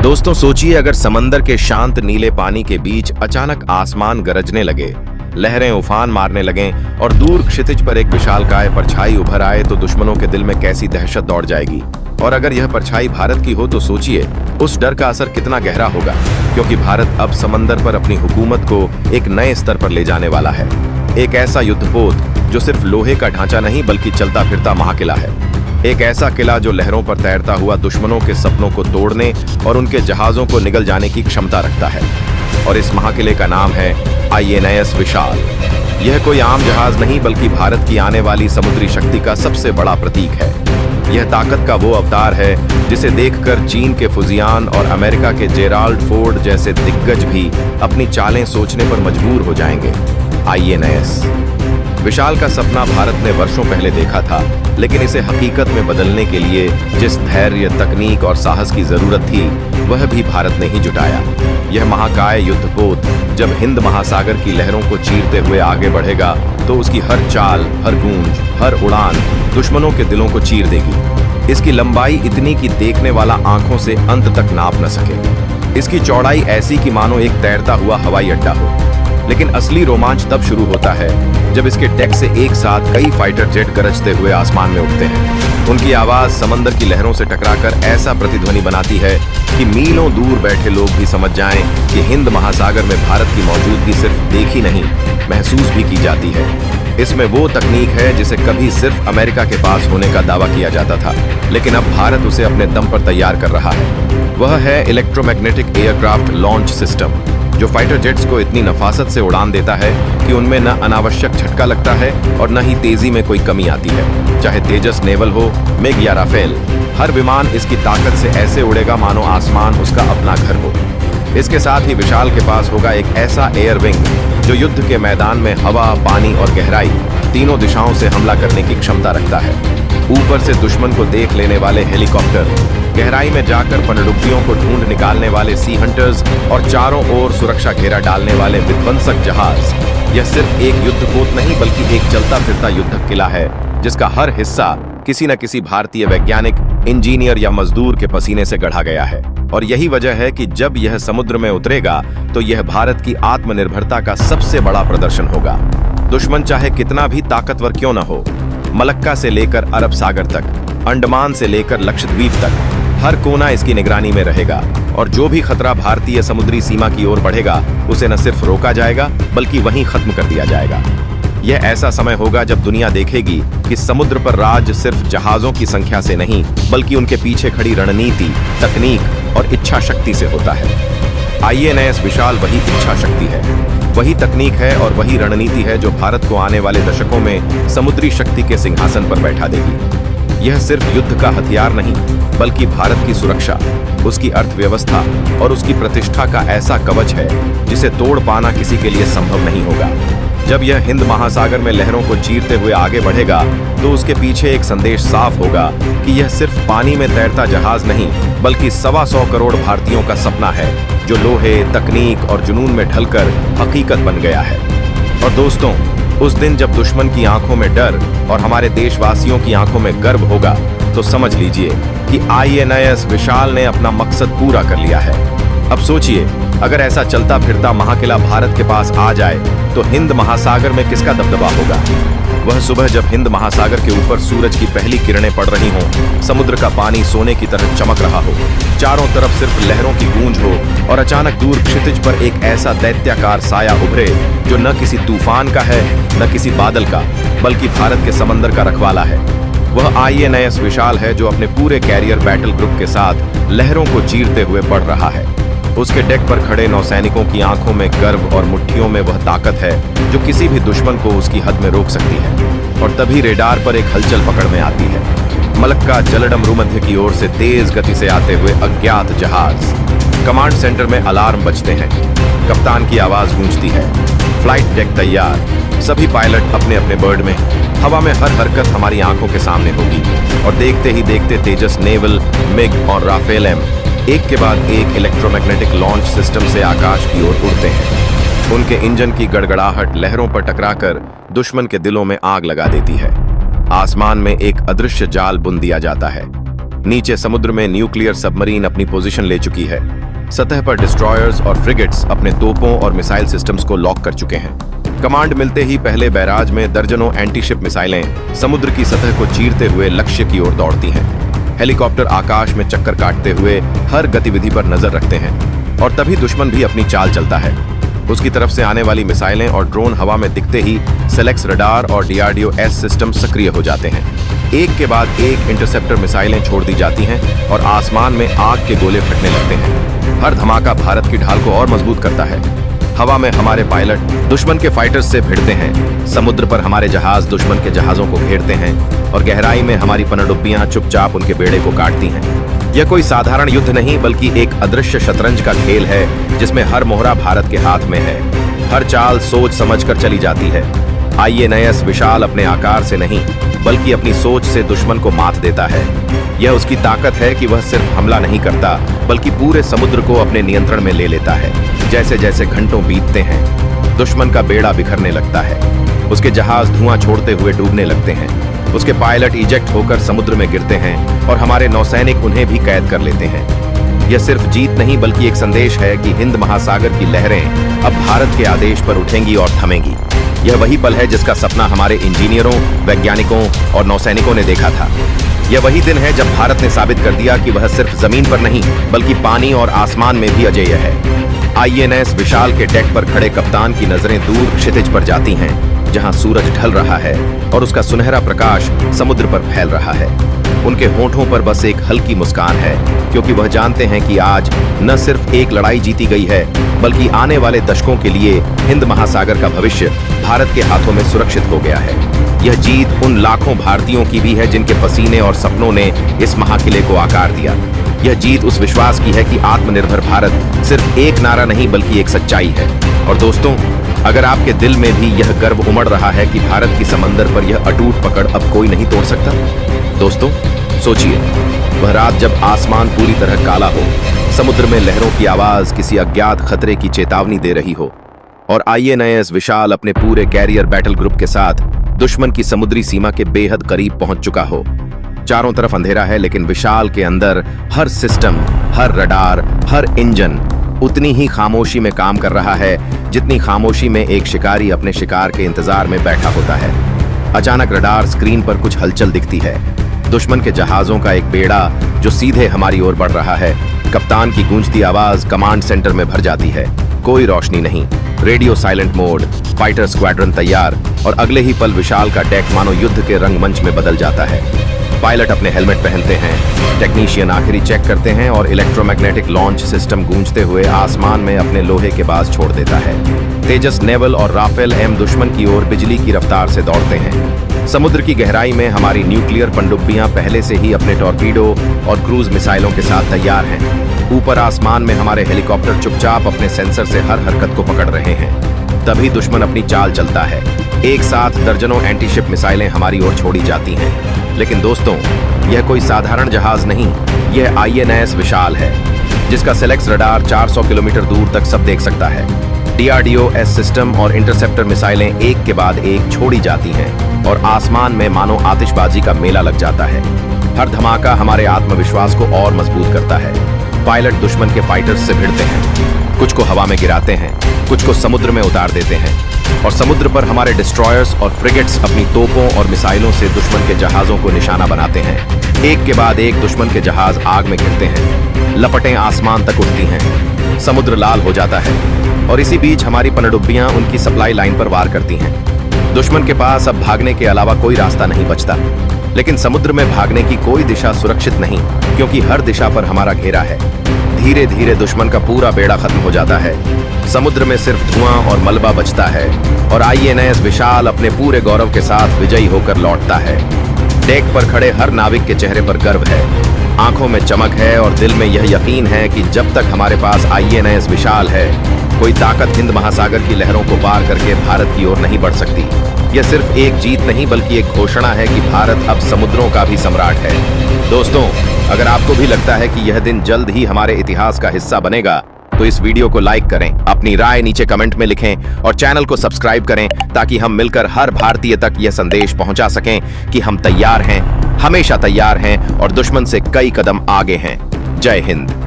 दोस्तों सोचिए, अगर समंदर के शांत नीले पानी के बीच अचानक आसमान गरजने लगे, लहरें उफान मारने लगें और दूर क्षितिज पर एक विशालकाय परछाई उभर आए तो दुश्मनों के दिल में कैसी दहशत दौड़ जाएगी। और अगर यह परछाई भारत की हो तो सोचिए उस डर का असर कितना गहरा होगा, क्योंकि भारत अब समंदर पर अपनी हुकूमत को एक नए स्तर पर ले जाने वाला है। एक ऐसा युद्धपोत जो सिर्फ लोहे का ढांचा नहीं बल्कि चलता फिरता महाकिला है। एक ऐसा किला जो लहरों पर तैरता हुआ दुश्मनों के सपनों को तोड़ने और उनके जहाजों को निगल जाने की क्षमता रखता है। और इस महाकिले का नाम है INS विशाल। यह कोई आम जहाज नहीं बल्कि भारत की आने वाली समुद्री शक्ति का सबसे बड़ा प्रतीक है। यह ताकत का वो अवतार है जिसे देखकर चीन के फुजियान और अमेरिका के जेराल्ड फोर्ड जैसे दिग्गज भी अपनी चालें सोचने पर मजबूर हो जाएंगे। INS विशाल का सपना भारत ने वर्षों पहले देखा था, लेकिन इसे हकीकत में बदलने के लिए जिस धैर्य, तकनीक और साहस की जरूरत थी वह भी भारत ने ही जुटाया। यह महाकाय युद्धपोत जब हिंद महासागर की लहरों को चीरते हुए आगे बढ़ेगा तो उसकी हर चाल, हर गूंज, हर उड़ान दुश्मनों के दिलों को चीर देगी। इसकी लंबाई इतनी कि देखने वाला आंखों से अंत तक नाप न सके। इसकी चौड़ाई ऐसी कि मानो एक तैरता हुआ हवाई अड्डा हो। लेकिन असली रोमांच तब शुरू होता है जब इसके डेक से एक साथ कई फाइटर जेट गरजते हुए आसमान में उठते हैं। उनकी आवाज समंदर की लहरों से टकराकर ऐसा प्रतिध्वनि बनाती है कि मीलों दूर बैठे लोग भी समझ जाएं कि हिंद महासागर में भारत की मौजूदगी सिर्फ देखी नहीं, महसूस भी की जाती है। इसमें वो तकनीक है जिसे कभी सिर्फ अमेरिका के पास होने का दावा किया जाता था, लेकिन अब भारत उसे अपने दम पर तैयार कर रहा है। वह है इलेक्ट्रोमैग्नेटिक एयरक्राफ्ट लॉन्च सिस्टम, जो फाइटर जेट्स को इतनी नफासत से उड़ान देता है कि उनमें न अनावश्यक झटका लगता है और न ही तेजी में कोई कमी आती है। चाहे तेजस नेवल हो, मिग या राफेल, हर विमान इसकी ताकत से ऐसे उड़ेगा मानो आसमान उसका अपना घर हो। इसके साथ ही विशाल के पास होगा एक ऐसा एयर विंग जो युद्ध के मैदान में हवा, पानी और गहराई तीनों दिशाओं से हमला करने की क्षमता रखता है। ऊपर से दुश्मन को देख लेने वाले हेलीकॉप्टर, गहराई में जाकर पनडुब्बियों को ढूंढ निकालने वाले सी हंटर्स और चारों ओर सुरक्षा घेरा डालने वाले विध्वंसक जहाज। यह सिर्फ एक युद्धपोत नहीं बल्कि एक चलता फिरता युद्धक किला है जिसका हर हिस्सा किसी न किसी भारतीय वैज्ञानिक, इंजीनियर या मजदूर के पसीने से गढ़ा गया है। और यही वजह है कि जब यह समुद्र में उतरेगा तो यह भारत की आत्मनिर्भरता का सबसे बड़ा प्रदर्शन होगा। दुश्मन चाहे कितना भी ताकतवर क्यों न हो, मलक्का से लेकर अरब सागर तक, अंडमान से लेकर लक्षद्वीप तक, हर कोना इसकी निगरानी में रहेगा। और जो भी खतरा भारतीय समुद्री सीमा की ओर बढ़ेगा उसे न सिर्फ रोका जाएगा बल्कि वहीं खत्म कर दिया जाएगा। यह ऐसा समय होगा जब दुनिया देखेगी कि समुद्र पर राज सिर्फ जहाजों की संख्या से नहीं बल्कि उनके पीछे खड़ी रणनीति, तकनीक और इच्छा शक्ति से होता है। INS विशाल वही इच्छा शक्ति है, वही तकनीक है और वही रणनीति है जो भारत को आने वाले दशकों में समुद्री शक्ति के सिंहासन पर बैठा देगी। यह सिर्फ युद्ध का हथियार नहीं बल्कि भारत की सुरक्षा, उसकी अर्थव्यवस्था और उसकी प्रतिष्ठा का ऐसा कवच है जिसे तोड़ पाना किसी के लिए संभव नहीं होगा। जब यह हिंद महासागर में लहरों को चीरते हुए आगे बढ़ेगा तो उसके पीछे एक संदेश साफ होगा कि यह सिर्फ पानी में तैरता जहाज नहीं बल्कि 125 करोड़ भारतीयों का सपना है जो लोहे, तकनीक और जुनून में ढलकर हकीकत बन गया है। और दोस्तों, उस दिन जब दुश्मन की आंखों में डर और हमारे देशवासियों की आंखों में गर्व होगा तो समझ लीजिए कि INS विशाल ने अपना मकसद पूरा कर लिया है। अब सोचिए, अगर ऐसा चलता फिरता महाकिला भारत के पास आ जाए तो हिंद महासागर में किसका दबदबा होगा। वह सुबह जब हिंद महासागर के ऊपर सूरज की पहली किरणें पड़ रही हों, समुद्र का पानी सोने की तरह चमक रहा हो, चारों तरफ सिर्फ लहरों की गूंज हो और अचानक दूर क्षितिज पर एक ऐसा दैत्याकार साया उभरे जो न किसी तूफान का है न किसी बादल का बल्कि भारत के समंदर का रखवाला है। वह INS विशाल है जो अपने पूरे कैरियर बैटल ग्रुप के साथ लहरों को चीरते हुए बढ़ रहा है। उसके डेक पर खड़े नौसैनिकों की आंखों में गर्व और मुट्ठियों में वह ताकत है जो किसी भी दुश्मन को उसकी हद में रोक सकती है। और तभी रेडार पर एक हलचल पकड़ में आती है। मलक्का जलडम भूमध्य की ओर से तेज गति से आते हुए अज्ञात जहाज। कमांड सेंटर में अलार्म बजते हैं, कप्तान की आवाज गूंजती है, फ्लाइट डेक तैयार, सभी पायलट अपने अपने बर्ड में। हवा में हर हरकत हमारी आंखों के सामने होगी और देखते ही देखते तेजस नेवल, मिग और राफेल M एक के बाद एक इलेक्ट्रोमैग्नेटिक लॉन्च सिस्टम से आकाश की ओर उड़ते हैं। उनके इंजन की गड़गड़ाहट लहरों पर टकराकर दुश्मन के दिलों में आग लगा देती है। आसमान में एक अदृश्य जाल बुन दिया जाता है। नीचे समुद्र में न्यूक्लियर सबमरीन अपनी पोजीशन ले चुकी है। सतह पर डिस्ट्रॉयर्स और फ्रिगेट्स अपने तोपों और मिसाइल सिस्टम्स को लॉक कर चुके हैं। कमांड मिलते ही पहले बैराज में दर्जनों एंटीशिप मिसाइलें समुद्र की सतह को चीरते हुए लक्ष्य की ओर दौड़ती हैं। हेलीकॉप्टर आकाश में चक्कर काटते हुए हर गतिविधि पर नजर रखते हैं और तभी दुश्मन भी अपनी चाल चलता है। उसकी तरफ से आने वाली मिसाइलें और ड्रोन हवा में दिखते ही सेलेक्स रडार और DRDO एस सिस्टम सक्रिय हो जाते हैं। एक के बाद एक इंटरसेप्टर मिसाइलें छोड़ दी जाती हैं और आसमान में आग के गोले फटने लगते हैं। हर धमाका भारत की ढाल को और मजबूत करता है। हवा में हमारे पायलट दुश्मन के फाइटर्स से भिड़ते हैं, समुद्र पर हमारे जहाज दुश्मन के जहाजों को घेरते हैं और गहराई में हमारी पनडुब्बियां चुपचाप उनके बेड़े को काटती हैं। यह कोई साधारण युद्ध नहीं बल्कि एक अदृश्य शतरंज का खेल है जिसमें हर मोहरा भारत के हाथ में है। हर चाल सोच समझकर चली जाती है। INS विशाल अपने आकार से नहीं बल्कि अपनी सोच से दुश्मन को मात देता है। यह उसकी ताकत है कि वह सिर्फ हमला नहीं करता बल्कि पूरे समुद्र को अपने नियंत्रण में ले लेता है। जैसे जैसे घंटों बीतते हैं दुश्मन का बेड़ा बिखरने लगता है। उसके जहाज धुआं छोड़ते हुए डूबने लगते हैं। उसके पायलट इजेक्ट होकर समुद्र में गिरते हैं और हमारे नौसैनिक उन्हें भी कैद कर लेते हैं। यह सिर्फ जीत नहीं बल्कि एक संदेश है कि हिंद महासागर की लहरें अब भारत के आदेश पर उठेंगी और थमेंगी। यह वही पल है जिसका सपना हमारे इंजीनियरों, वैज्ञानिकों और नौसैनिकों ने देखा था। यह वही दिन है जब भारत ने साबित कर दिया कि वह सिर्फ जमीन पर नहीं बल्कि पानी और आसमान में भी अजेय है। INS विशाल के डेक पर खड़े कप्तान की नजरें दूर क्षितिज पर जाती हैं जहां सूरज ढल रहा है और उसका सुनहरा प्रकाश समुद्र पर फैल रहा है। उनके होंठों पर बस एक हल्की मुस्कान है क्योंकि वह जानते हैं कि आज न सिर्फ एक लड़ाई जीती गई है बल्कि आने वाले दशकों के लिए हिंद महासागर का भविष्य भारत के हाथों में सुरक्षित हो गया है। यह जीत उन लाखों भारतीयों की भी है जिनके पसीने और सपनों ने इस महाकिले को आकार दिया। यह जीत उस विश्वास की है कि आत्मनिर्भर भारत सिर्फ एक नारा नहीं बल्कि एक सच्चाई है। और दोस्तों, अगर आपके दिल में भी यह गर्व उमड़ रहा है कि भारत की समंदर पर यह अटूट पकड़ अब कोई नहीं तोड़ सकता, दोस्तों सोचिए, वह रात जब आसमान पूरी तरह काला हो, समुद्र में लहरों की आवाज किसी अज्ञात खतरे की चेतावनी दे रही हो और INS विशाल अपने पूरे कैरियर बैटल ग्रुप के साथ दुश्मन की समुद्री सीमा के बेहद करीब पहुंच चुका हो। चारों तरफ अंधेरा है लेकिन विशाल के अंदर हर सिस्टम, हर रडार, हर इंजन उतनी ही खामोशी में काम कर रहा है जितनी खामोशी में एक शिकारी अपने शिकार के इंतजार में बैठा होता है। अचानक रडार स्क्रीन पर कुछ हलचल दिखती है। दुश्मन के जहाजों का एक बेड़ा जो सीधे हमारी ओर बढ़ रहा है। कप्तान की गूंजती आवाज कमांड सेंटर में भर जाती है। कोई रोशनी नहीं, radio silent mode, fighter squadron तैयार और अगले ही पल विशाल का डेक मानो युद्ध के रंगमंच में बदल जाता है। पायलट अपने हेलमेट पहनते हैं, टेक्नीशियन आखिरी चेक करते हैं और इलेक्ट्रोमैग्नेटिक लॉन्च सिस्टम गूंजते हुए आसमान में अपने लोहे के बाज छोड़ देता है। तेजस नेवल और राफेल M दुश्मन की ओर बिजली की रफ्तार से दौड़ते हैं। समुद्र की गहराई में हमारी न्यूक्लियर पनडुब्बियां पहले से ही अपने टॉर्पीडो और क्रूज मिसाइलों के साथ तैयार हैं। ऊपर आसमान में हमारे हेलीकॉप्टर चुपचाप अपने सेंसर से हर हरकत को पकड़ रहे हैं। तभी दुश्मन अपनी चाल चलता है। एक साथ दर्जनों एंटीशिप मिसाइलें हमारी ओर छोड़ी जाती हैं। लेकिन दोस्तों, यह कोई साधारण जहाज नहीं, यह INS विशाल है जिसका सेलेक्स रडार 400 किलोमीटर दूर तक सब देख सकता है। DRDO एस सिस्टम और इंटरसेप्टर मिसाइलें एक के बाद एक छोड़ी जाती हैं और आसमान में मानो आतिशबाजी का मेला लग जाता है। हर धमाका हमारे आत्मविश्वास को और मजबूत करता है। पायलट दुश्मन के फाइटर्स से भिड़ते हैं, कुछ को हवा में गिराते हैं, कुछ को समुद्र में उतार देते हैं और समुद्र पर हमारे डिस्ट्रॉयर्स और फ्रिगेट्स अपनी तोपों और मिसाइलों से दुश्मन के जहाजों को निशाना बनाते हैं। एक के बाद एक दुश्मन के जहाज आग में गिरते हैं, लपटें आसमान तक उठती हैं, समुद्र लाल हो जाता है और इसी बीच हमारी पनडुब्बियां उनकी सप्लाई लाइन पर वार करती हैं। दुश्मन के पास अब भागने के अलावा कोई रास्ता नहीं बचता। लेकिन समुद्र में भागने की कोई दिशा सुरक्षित नहीं क्योंकि हर दिशा पर हमारा घेरा है। धीरे धीरे दुश्मन का पूरा बेड़ा खत्म हो जाता है। समुद्र में सिर्फ धुआं और मलबा बचता है और INS विशाल अपने पूरे गौरव के साथ विजयी होकर लौटता है। डेक पर खड़े हर नाविक के चेहरे पर गर्व है, आंखों में चमक है और दिल में यह यकीन है कि जब तक हमारे पास INS विशाल है, कोई ताकत हिंद महासागर की लहरों को पार करके भारत की ओर नहीं बढ़ सकती। यह सिर्फ एक जीत नहीं बल्कि एक घोषणा है कि भारत अब समुद्रों का भी सम्राट है। दोस्तों, अगर आपको भी लगता है कि यह दिन जल्द ही हमारे इतिहास का हिस्सा बनेगा तो इस वीडियो को लाइक करें, अपनी राय नीचे कमेंट में लिखें और चैनल को सब्सक्राइब करें ताकि हम मिलकर हर भारतीय तक यह संदेश पहुंचा सकें कि हम तैयार हैं, हमेशा तैयार हैं और दुश्मन से कई कदम आगे हैं। जय हिंद।